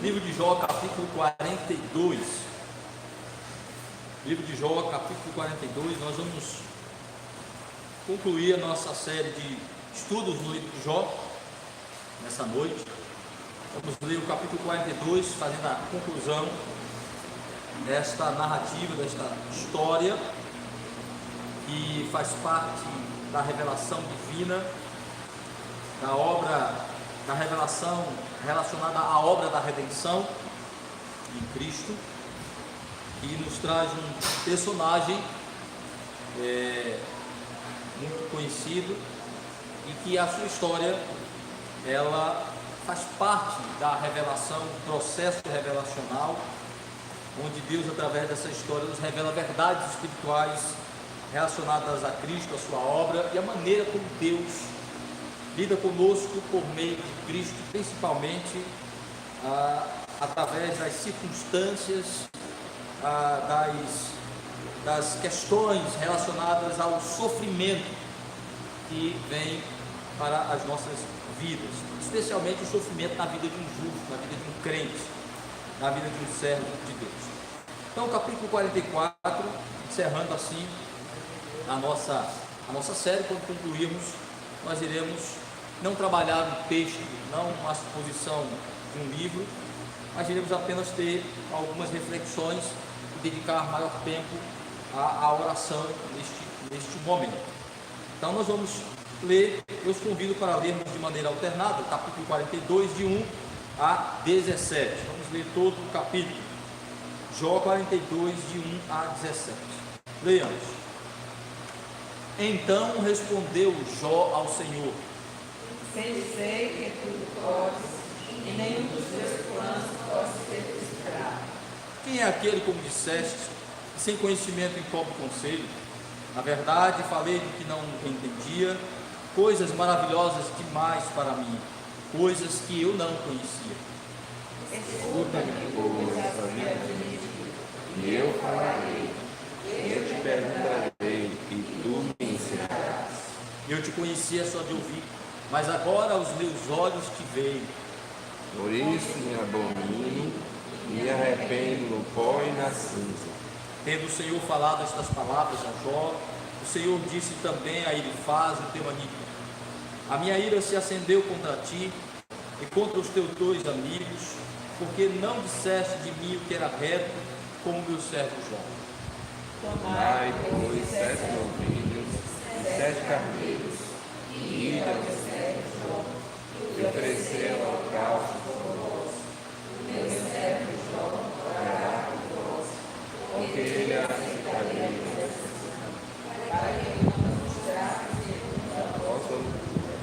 Livro de Jó, capítulo 42. Livro de Jó, capítulo 42. Nós vamos concluir a nossa série de estudos no livro de Jó nessa noite. Vamos ler o capítulo 42, fazendo a conclusão desta narrativa, desta história que faz parte da revelação divina, da obra, da revelação relacionada à obra da redenção em Cristo, e nos traz um personagem muito conhecido e que a sua história ela faz parte da revelação, do processo revelacional, onde Deus, através dessa história, nos revela verdades espirituais relacionadas a Cristo, a sua obra e a maneira como Deus lida conosco por meio de Cristo, principalmente através das circunstâncias, das questões relacionadas ao sofrimento que vem para as nossas vidas, especialmente o sofrimento na vida de um justo, na vida de um crente, na vida de um servo de Deus. Então, capítulo 44, encerrando assim a nossa série. Quando concluirmos, nós iremos não trabalhar um texto, não uma exposição de um livro, mas iremos apenas ter algumas reflexões e dedicar maior tempo à oração neste momento. Então nós vamos ler, eu os convido para lermos de maneira alternada, o capítulo 42, de 1 a 17. Vamos ler todo o capítulo. Jó 42, de 1 a 17. Leiamos. Então respondeu Jó ao Senhor: Sei que tudo podes, e nenhum dos teus planos pode ser frustrado. Quem é aquele, como disseste, que sem conhecimento encobre conselho? Na verdade, falei do que não entendia, coisas maravilhosas demais para mim, coisas que eu não conhecia. Escuta-me, pois, e eu falarei, eu te perguntarei, e tu me ensinarás. Eu te conhecia só de ouvir, mas agora os meus olhos te veem. Por isso me abomino, me arrependo no pó e na cinza. Tendo o Senhor falado estas palavras a Jó, o Senhor disse também a Elifaz, o temaníta: a minha ira se acendeu contra ti e contra os teus dois amigos, porque não disseste de mim o que era reto, como meu servo Jó. Tomai, pois, 7 novilhos e 7 carneiros, e ide ao servo Jó, e oferecer ao holocausto por vós. O meu servo Jó orará por vós, porque ele aceitaria para que eu não mostrasse a vossa loucura,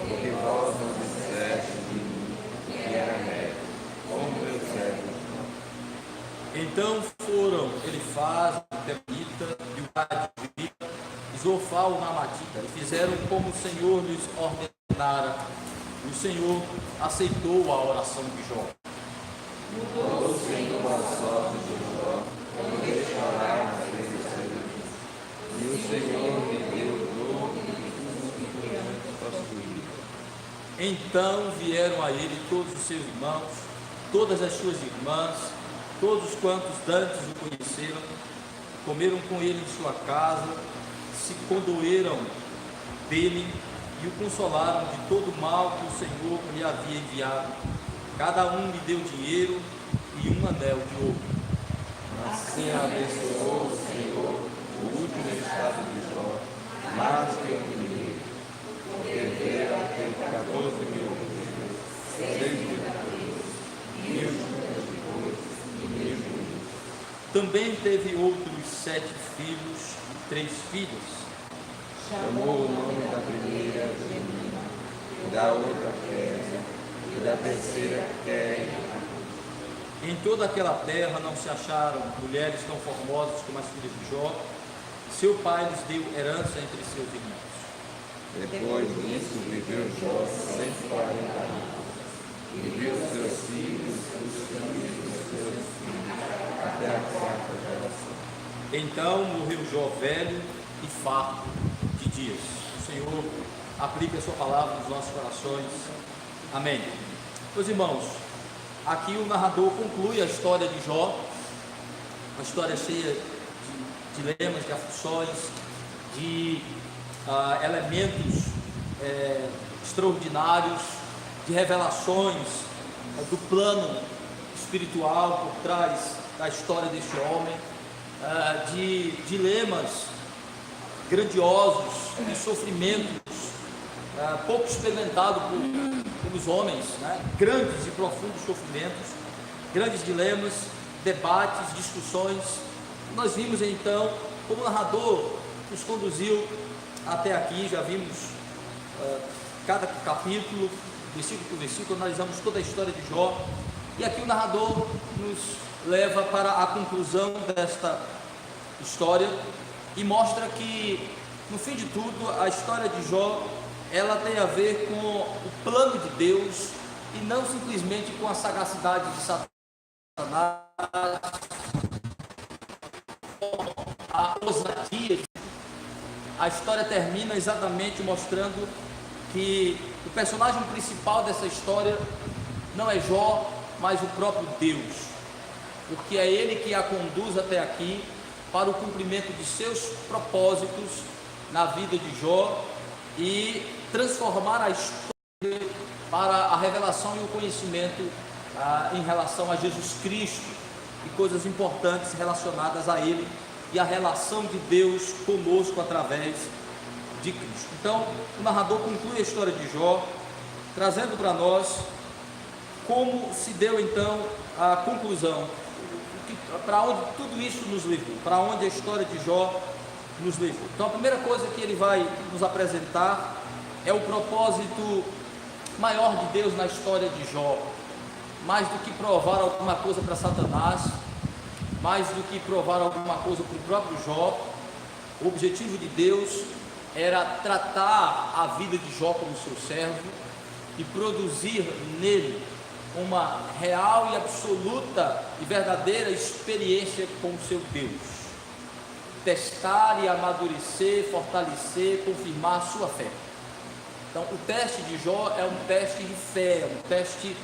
porque vós não disseste de mim que era reto, como meu servo Jó. Então foram Elifaz, o temanita, e o Gadita, e Zofar, o Namatita, e fizeram como o Senhor lhes ordenara. E o Senhor aceitou a oração de Jó. Mudou o Senhor a sorte de Jó, quando ele chorava na frente do Senhor. E o Senhor lhe deu dobro de tudo que antes possuía. Então vieram a ele todos os seus irmãos, todas as suas irmãs, todos quantos dantes o conheceram, comeram com ele em sua casa, se condoeram dele e o consolaram de todo o mal que o Senhor lhe havia enviado. Cada um lhe deu dinheiro e um anel de ouro. Assim abençoou o Senhor o último estado de Jó, mais que o primeiro, porque deu aquele 14.000 ovelhas, 6.000 camelos, 1.000 jumentos de bois e 1.000 jumentos. Também teve outros 7 filhos e 3 filhas. Chamou o nome da primeira Penina, e da outra Késia, e da terceira Quéria. Em toda aquela terra não se acharam mulheres tão formosas como as filhas de Jó. Seu pai lhes deu herança entre seus irmãos. Depois disso viveu Jó 140 anos, e viu seus filhos, os filhos dos seus filhos, até a 4ª geração. Então morreu Jó velho e farto de dias. O Senhor aplique a sua palavra nos nossos corações. Amém. Meus irmãos, aqui o narrador conclui a história de Jó, uma história cheia de dilemas, de aflições, de elementos extraordinários, de revelações do plano espiritual por trás da história deste homem, de dilemas grandiosos, de sofrimentos pouco experimentados pelos homens, né? Grandes e profundos sofrimentos, grandes dilemas, debates, discussões. Nós vimos então como o narrador nos conduziu até aqui. Já vimos cada capítulo, versículo por versículo, analisamos toda a história de Jó, e aqui o narrador nos leva para a conclusão desta história e mostra que, no fim de tudo, a história de Jó, ela tem a ver com o plano de Deus e não simplesmente com a sagacidade de Satanás, a ousadia. A história termina exatamente mostrando que o personagem principal dessa história não é Jó, mas o próprio Deus, porque é Ele que a conduz até aqui para o cumprimento de seus propósitos na vida de Jó e transformar a história para a revelação e o conhecimento em relação a Jesus Cristo e coisas importantes relacionadas a Ele e a relação de Deus conosco através de Cristo. Então, o narrador conclui a história de Jó, trazendo para nós como se deu então a conclusão, para onde tudo isso nos levou, para onde a história de Jó nos levou. Então, a primeira coisa que ele vai nos apresentar é o propósito maior de Deus na história de Jó. Mais do que provar alguma coisa para Satanás, mais do que provar alguma coisa para o próprio Jó, o objetivo de Deus era tratar a vida de Jó como seu servo e produzir nele uma real e absoluta e verdadeira experiência com o seu Deus. Testar e amadurecer, fortalecer, confirmar a sua fé. Então, o teste de Jó é um teste de fé, é um teste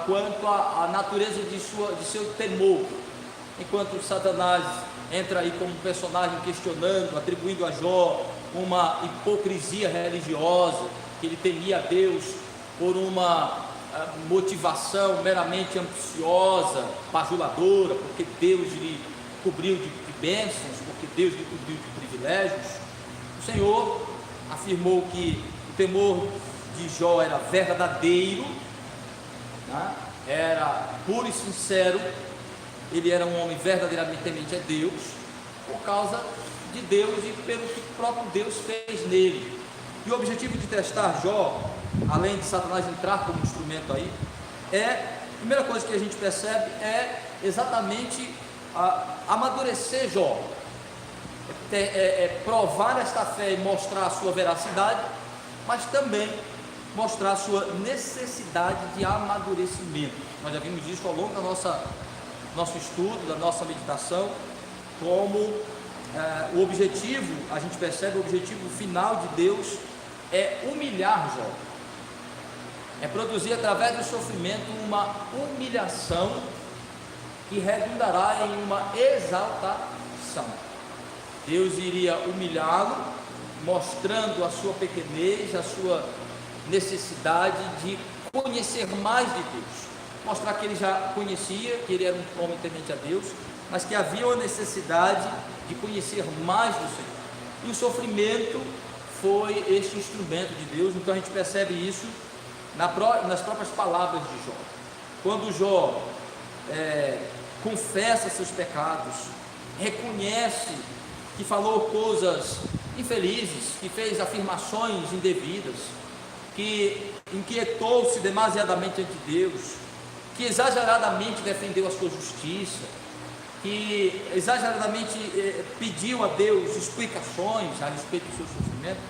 quanto à natureza de seu temor. Enquanto Satanás entra aí como um personagem questionando, atribuindo a Jó uma hipocrisia religiosa, que ele temia a Deus por uma motivação meramente ambiciosa, bajuladora, porque Deus lhe cobriu de bênçãos, porque Deus lhe cobriu de privilégios. O Senhor afirmou que o temor de Jó era verdadeiro, né? Era puro e sincero. Ele era um homem verdadeiramente temente a Deus, por causa de Deus e pelo que o próprio Deus fez nele. E o objetivo de testar Jó, além de Satanás entrar como instrumento aí, a primeira coisa que a gente percebe é exatamente amadurecer Jó, provar esta fé e mostrar a sua veracidade, mas também mostrar a sua necessidade de amadurecimento. Nós já vimos isso ao longo da nosso estudo, da nossa meditação, como o objetivo, a gente percebe, o objetivo final de Deus é humilhar Jó, é produzir através do sofrimento uma humilhação que redundará em uma exaltação. Deus iria humilhá-lo, mostrando a sua pequenez, a sua necessidade de conhecer mais de Deus, mostrar que ele já conhecia, que ele era um homem temente a Deus, mas que havia uma necessidade de conhecer mais do Senhor. E o sofrimento foi este instrumento de Deus. Então a gente percebe isso nas próprias palavras de Jó. Quando Jó confessa seus pecados, reconhece que falou coisas infelizes, que fez afirmações indevidas, que inquietou-se demasiadamente ante Deus, que exageradamente defendeu a sua justiça, que exageradamente pediu a Deus explicações a respeito do seu sofrimento.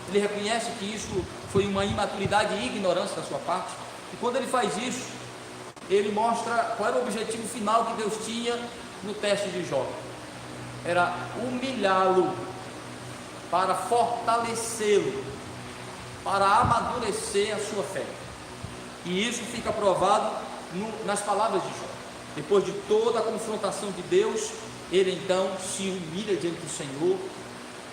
Ele reconhece que isso foi uma imaturidade e ignorância da sua parte, e quando ele faz isso, ele mostra qual era o objetivo final que Deus tinha no teste de Jó. Era humilhá-lo, para fortalecê-lo, para amadurecer a sua fé. E isso fica provado nas palavras de Jó. Depois de toda a confrontação de Deus, ele então se humilha diante do Senhor.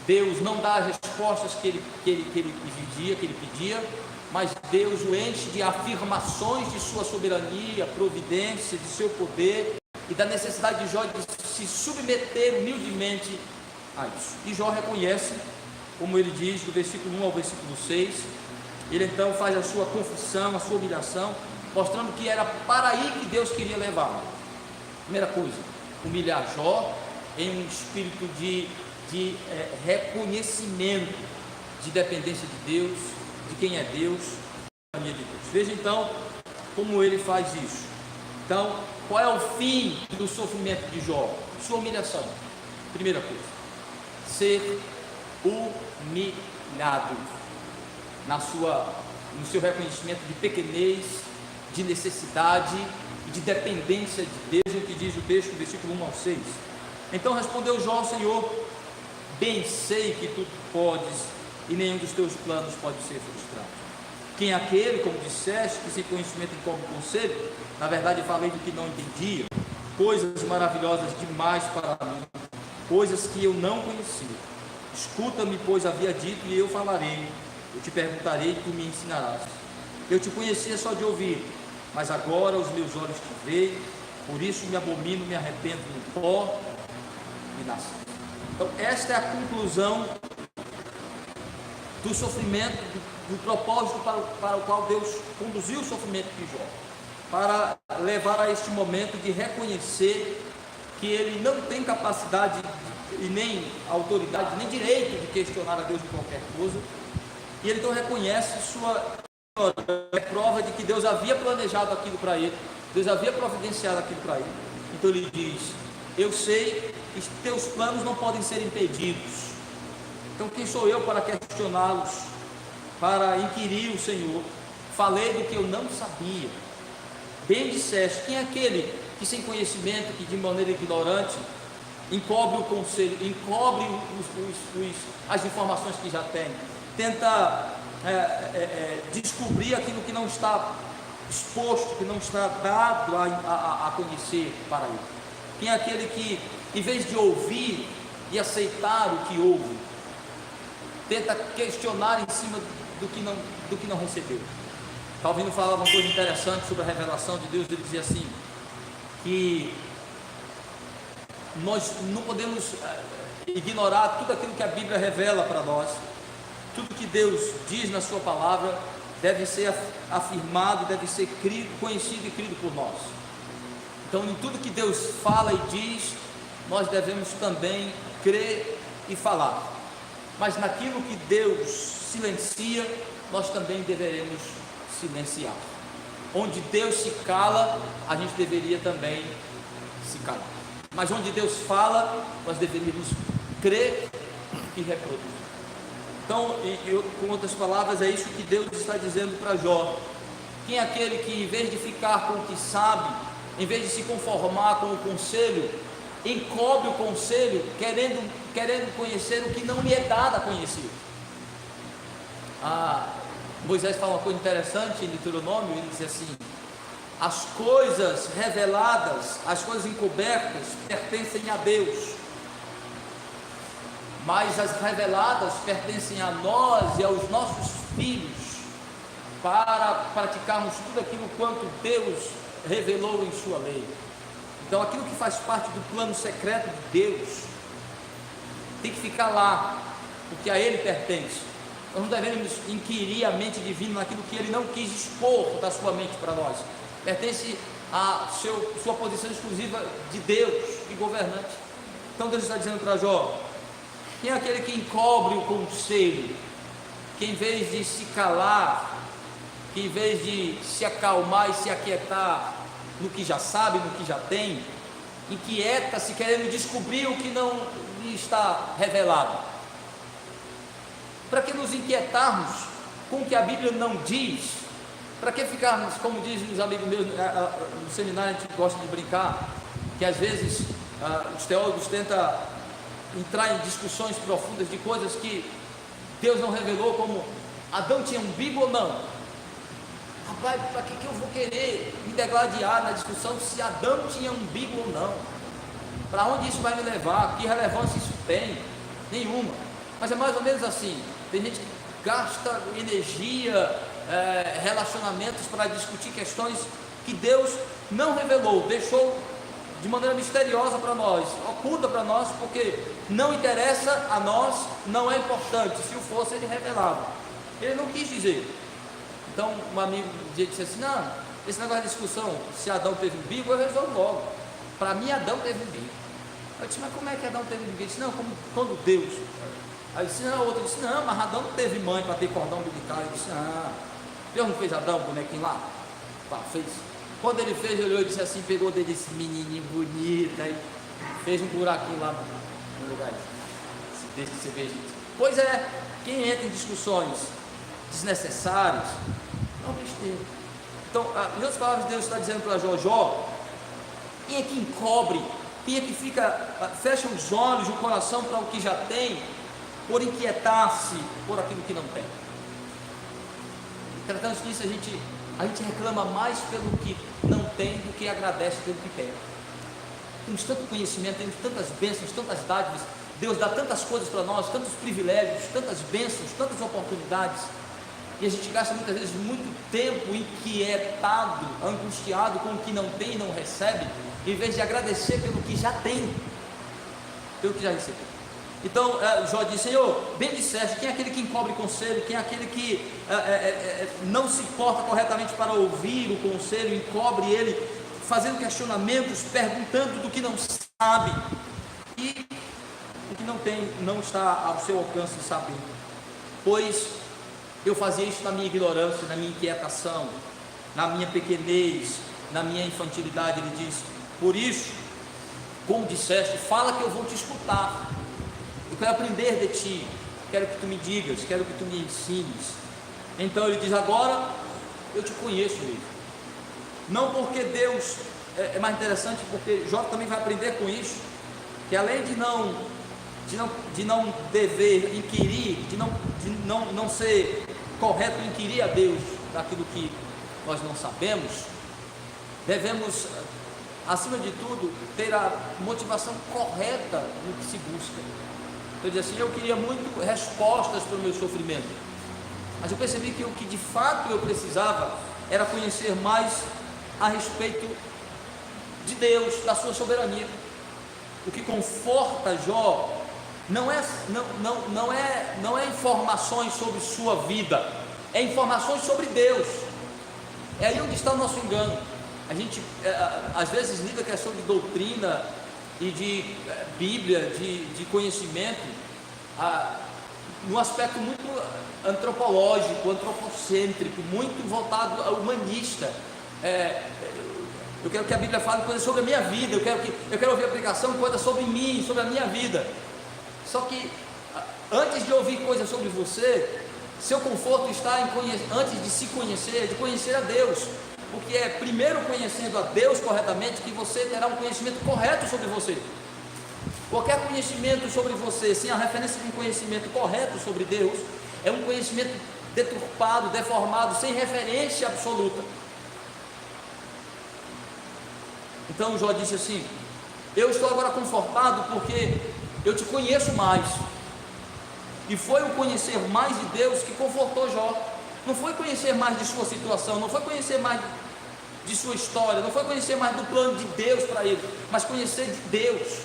Deus não dá as respostas que ele pedia, mas Deus o enche de afirmações de sua soberania, providência, de seu poder e da necessidade de Jó de se submeter humildemente a isso. E Jó reconhece, como ele diz do versículo 1 ao versículo 6, ele então faz a sua confissão, a sua humilhação, mostrando que era para aí que Deus queria levá-lo. Primeira coisa, humilhar Jó em um espírito de reconhecimento de dependência de Deus, de quem é Deus, da soberania de Deus. Veja então como ele faz isso. Então, qual é o fim do sofrimento de Jó? Sua humilhação. Primeira coisa, ser humilhado no seu reconhecimento de pequenez, de necessidade e de dependência de Deus, o que diz o texto, versículo 1 ao 6. Então respondeu Jó ao Senhor: bem sei que tu podes e nenhum dos teus planos pode ser frustrado. Quem é aquele, como disseste, que sem conhecimento encobre o conselho? Na verdade falei do que não entendia, coisas maravilhosas demais para mim, coisas que eu não conhecia. Escuta-me, pois havia dito, e eu falarei. Eu te perguntarei e tu me ensinarás. Eu te conhecia só de ouvir, mas agora os meus olhos te veem, por isso me abomino, me arrependo no pó e nasci. Então esta é a conclusão do sofrimento, do propósito para o qual Deus conduziu o sofrimento de Jó, para levar a este momento de reconhecer que ele não tem capacidade e nem autoridade, nem direito de questionar a Deus de qualquer coisa, e ele então reconhece sua prova de que Deus havia planejado aquilo para ele, Deus havia providenciado aquilo para ele. Então ele diz: eu sei que teus planos não podem ser impedidos. Então quem sou eu para questioná-los, para inquirir o Senhor? Falei do que eu não sabia. Bem disseste, quem é aquele que sem conhecimento, que de maneira ignorante encobre o conselho, encobre as informações que já tem, tenta descobrir aquilo que não está exposto, que não está dado a conhecer para ele? Quem é aquele que, em vez de ouvir e aceitar o que ouve, tenta questionar em cima do que não recebeu? Calvino falava uma coisa interessante sobre a revelação de Deus. Ele dizia assim, que nós não podemos ignorar tudo aquilo que a Bíblia revela para nós. Tudo que Deus diz na sua palavra deve ser afirmado, deve ser conhecido e crido por nós. Então, em tudo que Deus fala e diz, nós devemos também crer e falar. Mas naquilo que Deus silencia, nós também deveremos silenciar. Onde Deus se cala, a gente deveria também se calar. Mas onde Deus fala, nós deveríamos crer e reproduzir. Então, com outras palavras, é isso que Deus está dizendo para Jó. Quem é aquele que, em vez de ficar com o que sabe, em vez de se conformar com o conselho, encobre o conselho, querendo conhecer o que não lhe é dado a conhecer? Moisés fala uma coisa interessante em Deuteronômio. Ele diz assim: as coisas reveladas, as coisas encobertas pertencem a Deus, mas as reveladas pertencem a nós e aos nossos filhos, para praticarmos tudo aquilo quanto Deus revelou em sua lei. Então aquilo que faz parte do plano secreto de Deus tem que ficar lá, porque a Ele pertence. Nós não devemos inquirir a mente divina naquilo que Ele não quis expor da sua mente para nós. Pertence a sua posição exclusiva de Deus e governante. Então Deus está dizendo para Jó: quem é aquele que encobre o conselho, que em vez de se calar, que em vez de se acalmar e se aquietar no que já sabe, no que já tem, inquieta-se querendo descobrir o que não lhe está revelado? Para que nos inquietarmos com o que a Bíblia não diz? Para que ficarmos, como dizem os amigos meus no seminário, a gente gosta de brincar, que às vezes os teólogos tentam entrar em discussões profundas de coisas que Deus não revelou, como Adão tinha umbigo ou não? Rapaz, para que eu vou querer me degladiar na discussão se Adão tinha umbigo ou não? Para onde isso vai me levar? Que relevância isso tem? Nenhuma. Mas é mais ou menos assim. Tem gente que gasta energia, relacionamentos para discutir questões que Deus não revelou, deixou de maneira misteriosa para nós, oculta para nós, porque não interessa a nós, não é importante. Se o fosse, ele revelava. Ele não quis dizer. Então, um amigo um dia disse assim: não, esse negócio de discussão, se Adão teve umbigo, eu resolvo logo. Para mim, Adão teve umbigo. Eu disse: mas como é que Adão teve umbigo? Ele disse: não, como quando Deus. Aí eu disse: não, outro disse: não, mas Adão não teve mãe para ter cordão umbilical. Eu disse: ah, Deus não fez Adão, bonequinho lá? Pá, fez. Quando ele fez, ele olhou e disse assim, pegou o dedo e disse: menininho bonito, aí fez um buraquinho lá no lugar. Deixa de você ver, gente. Pois é, quem entra em discussões desnecessárias, não besteira. Então, em outras palavras, Deus está dizendo para Jó: quem é que encobre, quem é que fecha os olhos e o coração para o que já tem, por inquietar-se por aquilo que não tem? Tratando disso, a gente reclama mais pelo que não tem do que agradece pelo que tem. Temos tanto conhecimento, temos tantas bênçãos, tantas dádivas, Deus dá tantas coisas para nós, tantos privilégios, tantas bênçãos, tantas oportunidades, e a gente gasta muitas vezes muito tempo inquietado, angustiado com o que não tem e não recebe, em vez de agradecer pelo que já tem, pelo que já recebeu. Então Jó disse: Senhor, bem disseste, quem é aquele que encobre conselho, quem é aquele que não se porta corretamente para ouvir o conselho, encobre ele, fazendo questionamentos, perguntando do que não sabe, e o que não tem, não está ao seu alcance saber. Pois eu fazia isso na minha ignorância, na minha inquietação, na minha pequenez, na minha infantilidade. Ele diz: por isso, como disseste, fala que eu vou te escutar. Eu quero aprender de ti, quero que tu me digas, quero que tu me ensines. Então ele diz: agora eu te conheço mesmo. Não porque Deus, é mais interessante, porque Jó também vai aprender com isso, que além de não dever inquirir, de não ser correto inquirir a Deus daquilo que nós não sabemos, devemos, acima de tudo, ter a motivação correta no que se busca. Então diz assim: eu queria muito respostas para o meu sofrimento, mas eu percebi que o que de fato eu precisava era conhecer mais a respeito de Deus, da sua soberania. O que conforta Jó não é informações sobre sua vida, é informações sobre Deus. É aí onde está o nosso engano. A gente às vezes lida com a questão de doutrina e de Bíblia, de conhecimento, num aspecto muito antropológico, antropocêntrico, muito voltado ao humanista. Eu quero que a Bíblia fale coisas sobre a minha vida, eu quero ouvir a pregação, coisas sobre mim, sobre a minha vida. Só que antes de ouvir coisas sobre você, seu conforto está antes de se conhecer, de conhecer a Deus, porque é primeiro conhecendo a Deus corretamente que você terá um conhecimento correto sobre você. Qualquer conhecimento sobre você sem a referência de um conhecimento correto sobre Deus é um conhecimento deturpado, deformado, sem referência absoluta. Então Jó disse assim: eu estou agora confortado porque eu te conheço mais. E foi o conhecer mais de Deus que confortou Jó. Não foi conhecer mais de sua situação, não foi conhecer mais de sua história, não foi conhecer mais do plano de Deus para ele, mas conhecer de Deus,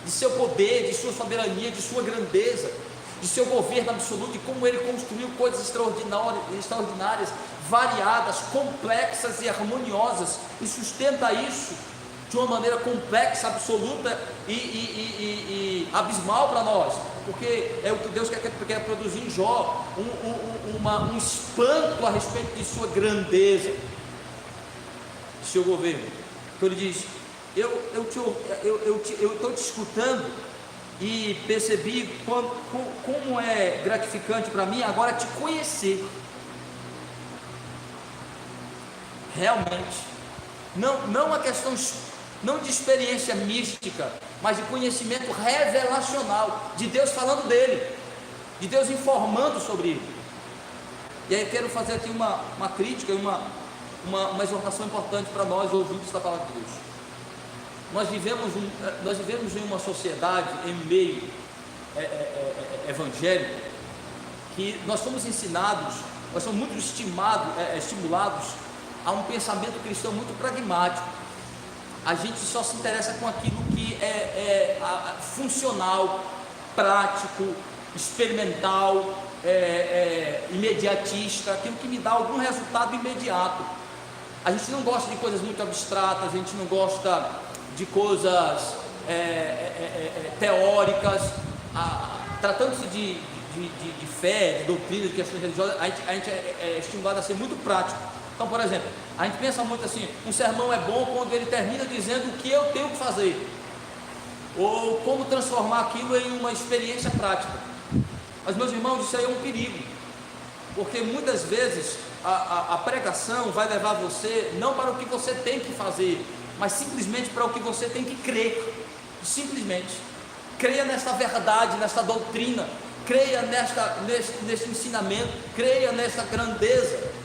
de seu poder, de sua soberania, de sua grandeza, de seu governo absoluto, e como ele construiu coisas extraordinárias, variadas, complexas e harmoniosas, e sustenta isso de uma maneira complexa, absoluta e abismal para nós, porque é o que Deus quer produzir em Jó, um espanto a respeito de sua grandeza, de seu governo. Então ele diz: eu estou te escutando e percebi como é gratificante para mim agora te conhecer. Realmente, não uma questão não de experiência mística, mas de conhecimento revelacional, de Deus falando dele, de Deus informando sobre ele. E aí eu quero fazer aqui uma crítica, uma exortação importante para nós, ouvintes da palavra de Deus. Nós vivemos em uma sociedade, em meio evangélico, que nós somos ensinados, nós somos muito estimulados a um pensamento cristão muito pragmático. A gente só se interessa com aquilo que é funcional, prático, experimental, imediatista, aquilo que me dá algum resultado imediato. A gente não gosta de coisas muito abstratas, a gente não gosta de coisas teóricas. Tratando-se de fé, de doutrina, de questões religiosas, a gente é estimulado a ser muito prático. Então, por exemplo, a gente pensa muito assim: um sermão é bom quando ele termina dizendo o que eu tenho que fazer, ou como transformar aquilo em uma experiência prática. Mas, meus irmãos, isso aí é um perigo, porque muitas vezes a pregação vai levar você não para o que você tem que fazer, mas simplesmente para o que você tem que crer. Simplesmente creia nesta verdade, nesta doutrina, creia neste ensinamento, creia nesta grandeza.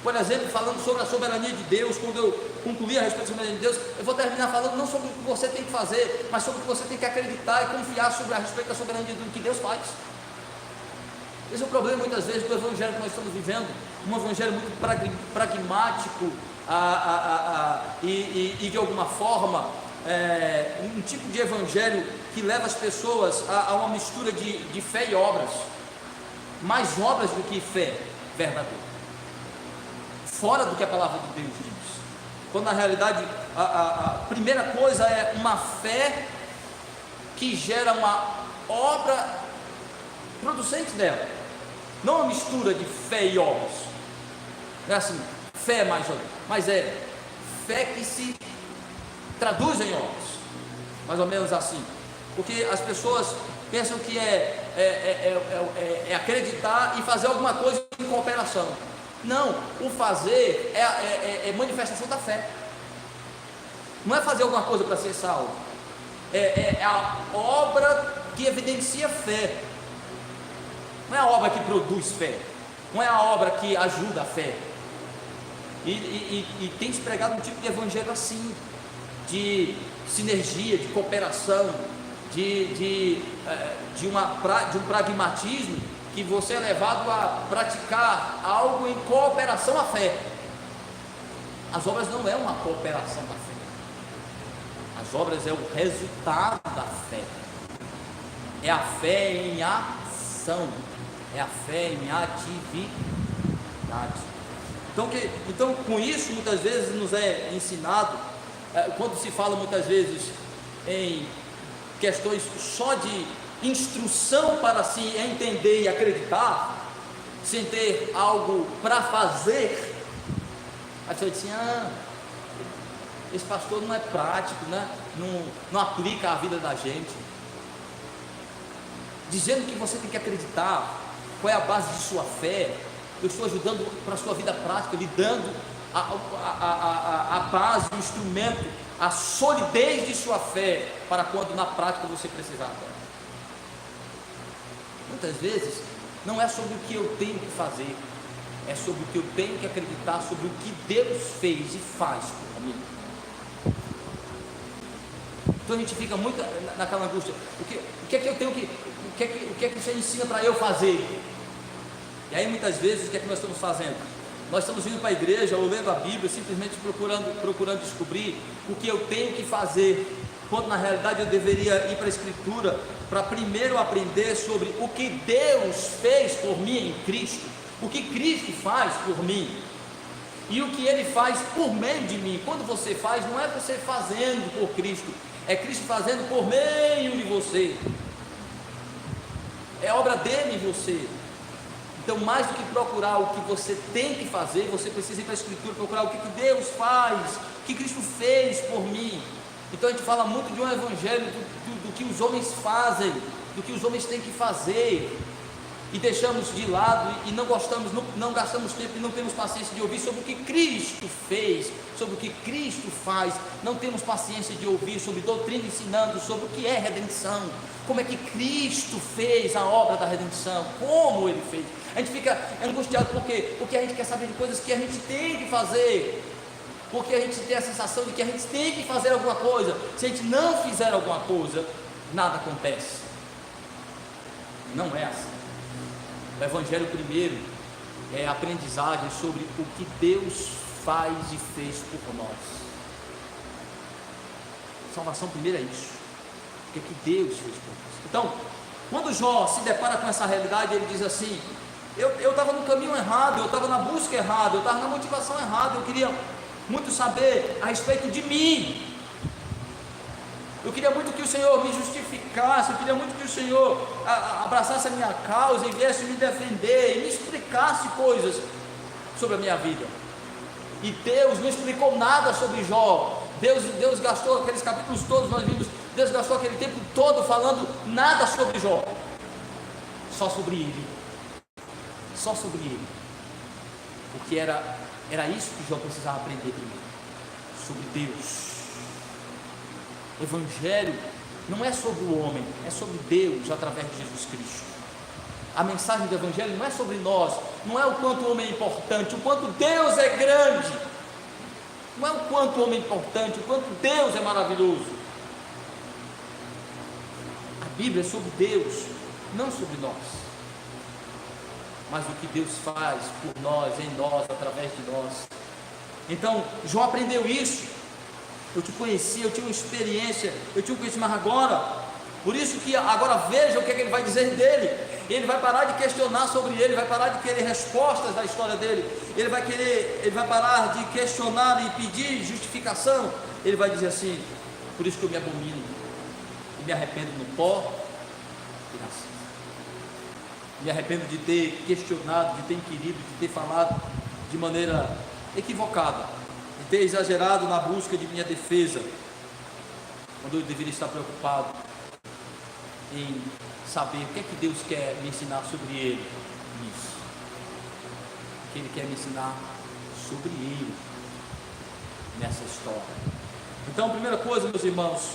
Por exemplo, falando sobre a soberania de Deus, quando eu concluir a respeito da soberania de Deus, eu vou terminar falando não sobre o que você tem que fazer, mas sobre o que você tem que acreditar e confiar a respeito da soberania do que Deus faz. Esse é o problema muitas vezes do evangelho que nós estamos vivendo, um evangelho muito pragmático e de alguma forma um tipo de evangelho que leva as pessoas a uma mistura de fé e obras, mais obras do que fé verdadeira, fora do que a palavra de Deus diz, quando na realidade a primeira coisa é uma fé que gera uma obra producente dela, não uma mistura de fé e obras. Não é assim, fé mais obras, mas é fé que se traduz em obras, mais ou menos assim, porque as pessoas pensam que é acreditar e fazer alguma coisa em cooperação. Não, o fazer é manifestação da fé, não é fazer alguma coisa para ser salvo, é a obra que evidencia fé, não é a obra que produz fé, não é a obra que ajuda a fé. E tem se pregado um tipo de evangelho assim, de sinergia, de cooperação, de um pragmatismo, que você é levado a praticar algo em cooperação à fé. As obras não é uma cooperação da fé, as obras é o resultado da fé, é a fé em ação, é a fé em atividade. Então com isso muitas vezes nos é ensinado, quando se fala muitas vezes em questões só de instrução para se entender e acreditar, sem ter algo para fazer, a pessoa diz assim: esse pastor não é prático, né? não aplica a vida da gente, dizendo que você tem que acreditar. Qual é a base de sua fé? Eu estou ajudando para a sua vida prática, lhe dando a base, o instrumento, a solidez de sua fé, para quando na prática você precisar dela. Muitas vezes não é sobre o que eu tenho que fazer, é sobre o que eu tenho que acreditar, sobre o que Deus fez e faz por mim. Então a gente fica muito naquela angústia: o que é que eu tenho que, o que é que você ensina para eu fazer? E aí muitas vezes o que é que nós estamos fazendo? Nós estamos vindo para a igreja ou lendo a Bíblia, simplesmente procurando descobrir o que eu tenho que fazer, quando na realidade eu deveria ir para a Escritura para primeiro aprender sobre o que Deus fez por mim em Cristo, o que Cristo faz por mim e o que Ele faz por meio de mim. Quando você faz, não é você fazendo por Cristo, é Cristo fazendo por meio de você, é obra dele em você. Então, mais do que procurar o que você tem que fazer, você precisa ir para a Escritura, procurar o que Deus faz, o que Cristo fez por mim. Então a gente fala muito de um evangelho do que os homens fazem, do que os homens têm que fazer, e deixamos de lado e não gostamos, não gastamos tempo e não temos paciência de ouvir sobre o que Cristo fez, sobre o que Cristo faz. Não temos paciência de ouvir sobre doutrina ensinando sobre o que é redenção, como é que Cristo fez a obra da redenção, como Ele fez. A gente fica angustiado porque a gente quer saber de coisas que a gente tem que fazer, porque a gente tem a sensação de que a gente tem que fazer alguma coisa. Se a gente não fizer alguma coisa, nada acontece. Não é assim. O Evangelho primeiro é aprendizagem sobre o que Deus faz e fez por nós. Salvação primeiro é isso, o que Deus fez por nós. Então, quando Jó se depara com essa realidade, ele diz assim: eu estava no caminho errado, eu estava na busca errada, eu estava na motivação errada, eu queria muito saber a respeito de mim. Eu queria muito que o Senhor me justificasse, eu queria muito que o Senhor abraçasse a minha causa e viesse me defender e me explicasse coisas sobre a minha vida. E Deus não explicou nada sobre Jó. Deus gastou aqueles capítulos todos, nós vimos, Deus gastou aquele tempo todo falando nada sobre Jó, só sobre ele, só sobre ele, porque era isso que Jó precisava aprender primeiro, sobre Deus. O Evangelho não é sobre o homem, é sobre Deus através de Jesus Cristo. A mensagem do Evangelho não é sobre nós, não é o quanto o homem é importante, o quanto Deus é grande, não é o quanto o homem é importante, o quanto Deus é maravilhoso. A Bíblia é sobre Deus, não sobre nós, mas o que Deus faz por nós, em nós, através de nós. Então, Jó aprendeu isso. Eu te conhecia, eu tinha uma experiência, eu tinha um conhecimento agora. Por isso que agora veja o que ele vai dizer dele. Ele vai parar de questionar sobre ele, vai parar de querer respostas da história dele. Ele vai parar de questionar e pedir justificação. Ele vai dizer assim: por isso que eu me abomino e me arrependo no pó e na cinza. Me arrependo de ter questionado, de ter inquirido, de ter falado de maneira equivocada, de ter exagerado na busca de minha defesa, quando eu deveria estar preocupado em saber o que é que Deus quer me ensinar sobre Ele nisso, o que Ele quer me ensinar sobre Ele nessa história. Então, a primeira coisa, meus irmãos,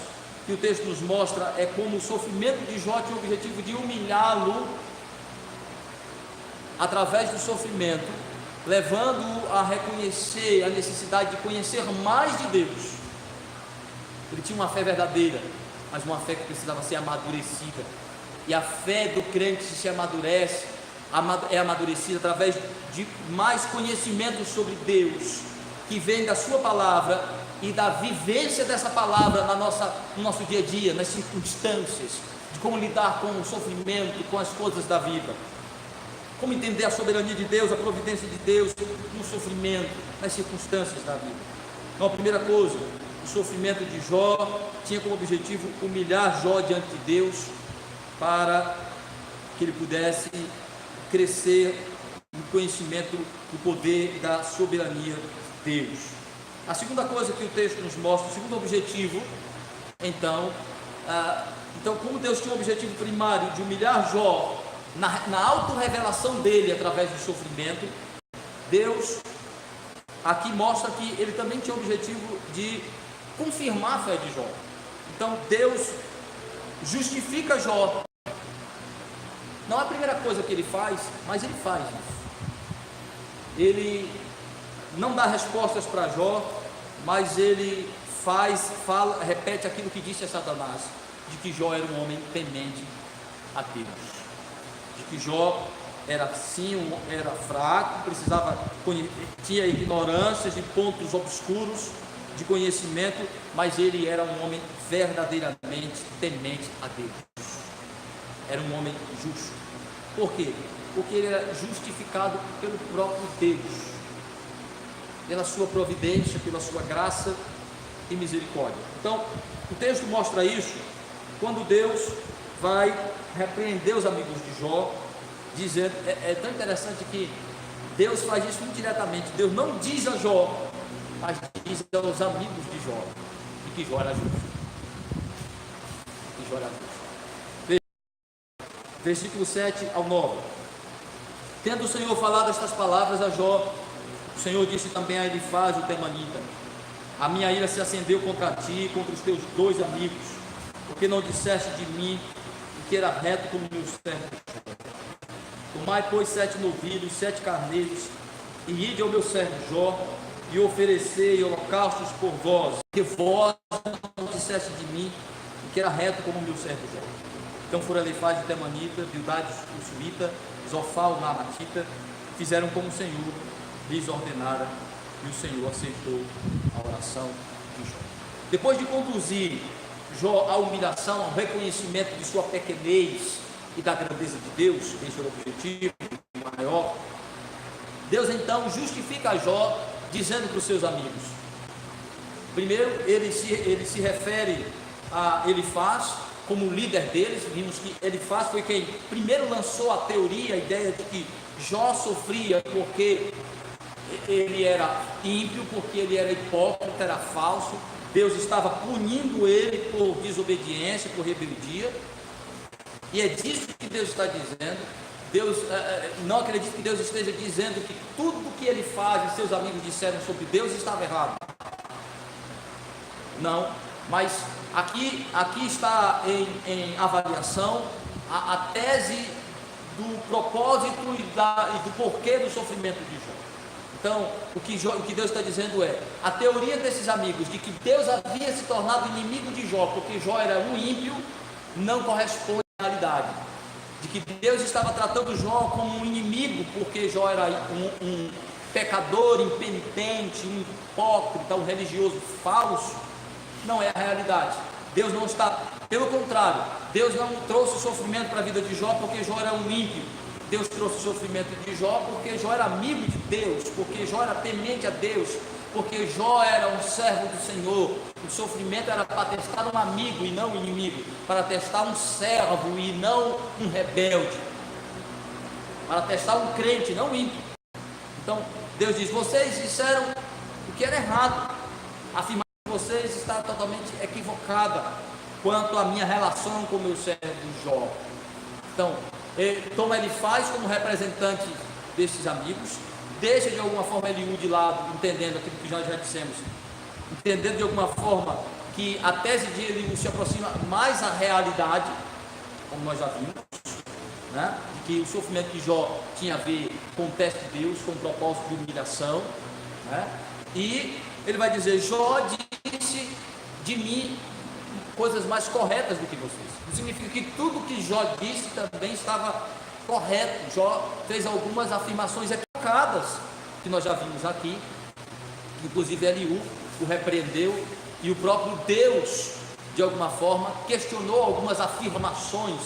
que o texto nos mostra é como o sofrimento de Jó tinha o objetivo de humilhá-lo através do sofrimento, levando-o a reconhecer a necessidade de conhecer mais de Deus. Ele tinha uma fé verdadeira, mas uma fé que precisava ser amadurecida. E a fé do crente se amadurece, é amadurecida através de mais conhecimento sobre Deus, que vem da sua palavra e da vivência dessa palavra no nosso dia a dia, nas circunstâncias, de como lidar com o sofrimento, com as coisas da vida. Como entender a soberania de Deus, a providência de Deus no sofrimento, nas circunstâncias da vida. Então, a primeira coisa, o sofrimento de Jó tinha como objetivo humilhar Jó diante de Deus, para que ele pudesse crescer no conhecimento do poder da soberania de Deus. A segunda coisa que o texto nos mostra, o segundo objetivo, então como Deus tinha o objetivo primário de humilhar Jó na autorrevelação dele através do sofrimento, Deus aqui mostra que ele também tinha o objetivo de confirmar a fé de Jó. Então Deus justifica Jó. Não é a primeira coisa que ele faz, mas ele faz isso. Ele não dá respostas para Jó, mas ele repete aquilo que disse a Satanás, de que Jó era um homem temente a Deus, de que Jó era fraco, tinha ignorâncias e pontos obscuros de conhecimento, mas ele era um homem verdadeiramente temente a Deus. Era um homem justo. Por quê? Porque ele era justificado pelo próprio Deus, pela sua providência, pela sua graça e misericórdia. Então, o texto mostra isso quando Deus vai repreender os amigos de Jó, dizendo, é tão interessante que Deus faz isso indiretamente. Deus não diz a Jó, mas diz aos amigos de Jó, de que Jó era justo. Versículo 7 ao 9. Tendo o Senhor falado estas palavras a Jó, o Senhor disse também a Elifaz, o temanita: a minha ira se acendeu contra ti e contra os teus 2 amigos, porque não disseste de mim que era reto como meu servo Jó. Tomai, pois, 7 novilhos, 7 carneiros, e ide ao meu servo Jó, e oferecei holocaustos por vós, que vós não disseste de mim que era reto como meu servo Jó. Então foram Elifaz de Temanita, Bildade o Suíta, Zofar o Naamatita, fizeram como o Senhor lhes ordenara, e o Senhor aceitou a oração de Jó. Depois de conduzir Jó à humilhação, ao reconhecimento de sua pequenez e da grandeza de Deus, esse era o objetivo maior, Deus então justifica Jó, dizendo para os seus amigos. Primeiro, ele se refere a Elifaz como líder deles. Vimos que Elifaz foi quem primeiro lançou a teoria, a ideia de que Jó sofria porque ele era ímpio, porque ele era hipócrita, era falso. Deus estava punindo ele por desobediência, por rebeldia, e é disso que Deus está dizendo. Deus, não acredito que Deus esteja dizendo que tudo que ele faz e seus amigos disseram sobre Deus estava errado. Não, mas aqui está em avaliação a tese do propósito e do porquê do sofrimento de Jó. Então, o que Deus está dizendo é, a teoria desses amigos de que Deus havia se tornado inimigo de Jó, porque Jó era um ímpio, não corresponde à realidade. De que Deus estava tratando Jó como um inimigo, porque Jó era um pecador impenitente, um hipócrita, um religioso falso, não é a realidade. Deus não está, pelo contrário, Deus não trouxe sofrimento para a vida de Jó porque Jó era um ímpio. Deus trouxe sofrimento de Jó porque Jó era amigo de Deus, porque Jó era temente a Deus, porque Jó era um servo do Senhor. O sofrimento era para testar um amigo e não um inimigo, para testar um servo e não um rebelde, para testar um crente, não um ímpio. Então Deus diz: vocês disseram o que era errado, a afirmação de vocês está totalmente equivocada quanto à minha relação com o meu servo Jó. Então toma Elifaz como representante desses amigos, deixa de alguma forma Eliú de lado, entendendo aquilo que nós já dissemos, entendendo de alguma forma que a tese de Eliú se aproxima mais à realidade, como nós já vimos, né? De que o sofrimento de Jó tinha a ver com o teste de Deus, com o propósito de humilhação, né? E ele vai dizer: Jó disse de mim coisas mais corretas do que vocês. Isso significa que tudo que Jó disse também estava correto. Jó fez algumas afirmações equivocadas, que nós já vimos aqui, inclusive Eliú o repreendeu, e o próprio Deus, de alguma forma, questionou algumas afirmações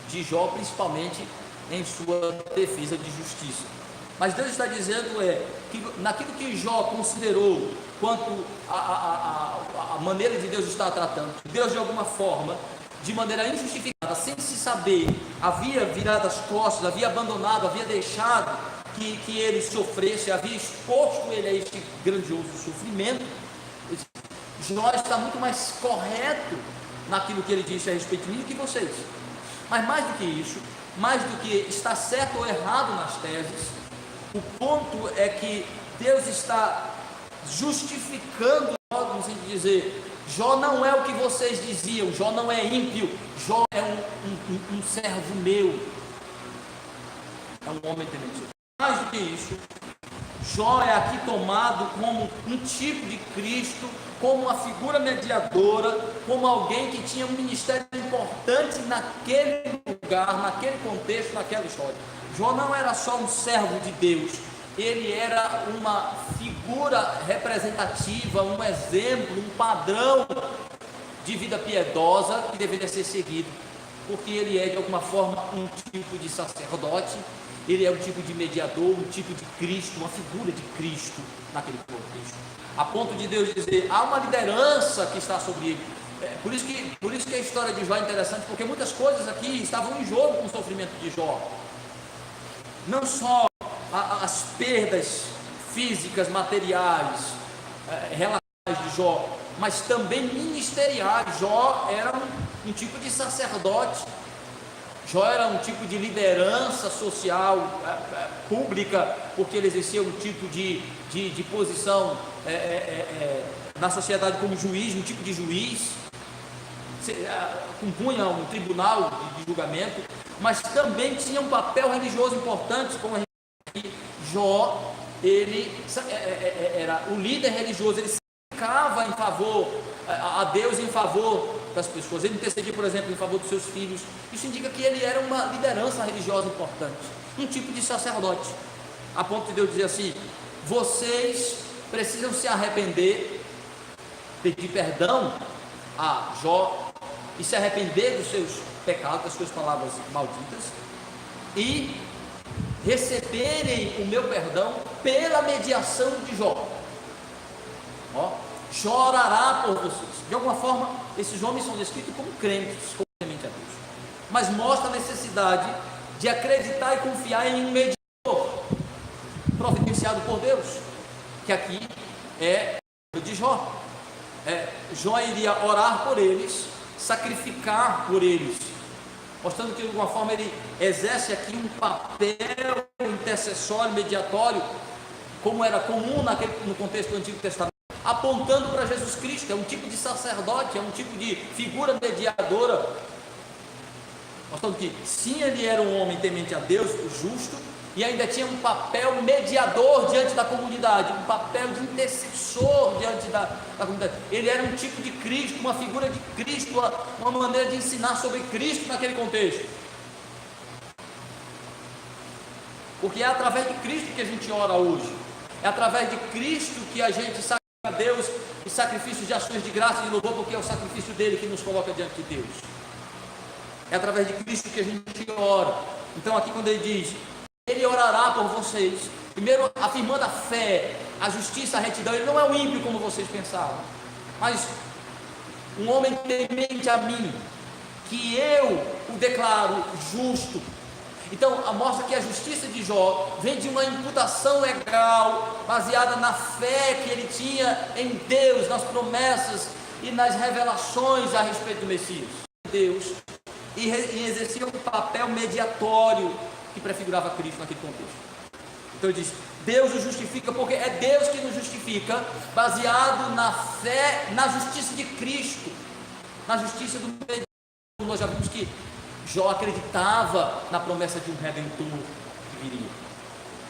de Jó, principalmente em sua defesa de justiça. Mas Deus está dizendo que naquilo que Jó considerou quanto a maneira de Deus estar tratando, Deus de alguma forma, de maneira injustificada, sem se saber, havia virado as costas, havia abandonado, havia deixado que ele sofresse, havia exposto ele a este grandioso sofrimento. Jó está muito mais correto naquilo que ele disse a respeito de mim do que vocês. Mas mais do que isso, mais do que está certo ou errado nas teses, o ponto é que Deus está justificando Jó, no sentido de dizer: Jó não é o que vocês diziam, Jó não é ímpio, Jó é um servo meu, é um homem temente. Mais do que isso, Jó é aqui tomado como um tipo de Cristo, como uma figura mediadora, como alguém que tinha um ministério importante naquele lugar, naquele contexto, naquela história. Jó não era só um servo de Deus, ele era uma figura representativa, um exemplo, um padrão de vida piedosa que deveria ser seguido, porque ele é de alguma forma um tipo de sacerdote, ele é um tipo de mediador, um tipo de Cristo, uma figura de Cristo naquele contexto, a ponto de Deus dizer: há uma liderança que está sobre ele. Por isso que a história de Jó é interessante, porque muitas coisas aqui estavam em jogo com o sofrimento de Jó. Não só as perdas físicas, materiais, relacionais de Jó, mas também ministeriais. Jó era um tipo de sacerdote, Jó era um tipo de liderança social, pública, porque ele exercia um tipo de posição na sociedade como juiz, um tipo de juiz, compunha um tribunal de julgamento, mas também tinha um papel religioso importante, como a gente aqui. Jó, ele era o líder religioso, ele sacrificava em favor a Deus, em favor das pessoas, ele intercedia, por exemplo, em favor dos seus filhos. Isso indica que ele era uma liderança religiosa importante, um tipo de sacerdote, a ponto de Deus dizer assim: vocês precisam se arrepender, pedir perdão a Jó e se arrepender dos seus pecados, das suas palavras malditas, e receberem o meu perdão pela mediação de Jó. Jó orará por vocês. De alguma forma, esses homens são descritos como crentes, como temente a Deus, mas mostra a necessidade de acreditar e confiar em um mediador providenciado por Deus, que aqui é de Jó. Jó iria orar por eles, sacrificar por eles, mostrando que de alguma forma ele exerce aqui um papel intercessório, mediatório, como era comum no contexto do Antigo Testamento, apontando para Jesus Cristo. É um tipo de sacerdote, é um tipo de figura mediadora, mostrando que sim, ele era um homem temente a Deus, justo, e ainda tinha um papel mediador diante da comunidade, um papel de intercessor diante da comunidade. Ele era um tipo de Cristo, uma figura de Cristo, uma maneira de ensinar sobre Cristo naquele contexto, porque é através de Cristo que a gente ora hoje, é através de Cristo que a gente sacrifica a Deus e sacrifícios de ações de graça e de louvor, porque é o sacrifício dele que nos coloca diante de Deus. É através de Cristo que a gente ora. Então aqui quando ele diz: ele orará por vocês, primeiro afirmando a fé, a justiça, a retidão. Ele não é um ímpio como vocês pensavam, mas um homem temente a mim, que eu o declaro justo. Então mostra que a justiça de Jó vem de uma imputação legal, baseada na fé que ele tinha em Deus, nas promessas e nas revelações a respeito do Messias, Deus, e exercia um papel mediatório que prefigurava Cristo naquele contexto. Então ele diz: Deus o justifica, porque é Deus que nos justifica, baseado na fé, na justiça de Cristo, na justiça do mediador. Nós já vimos que Jó acreditava na promessa de um Redentor que viria.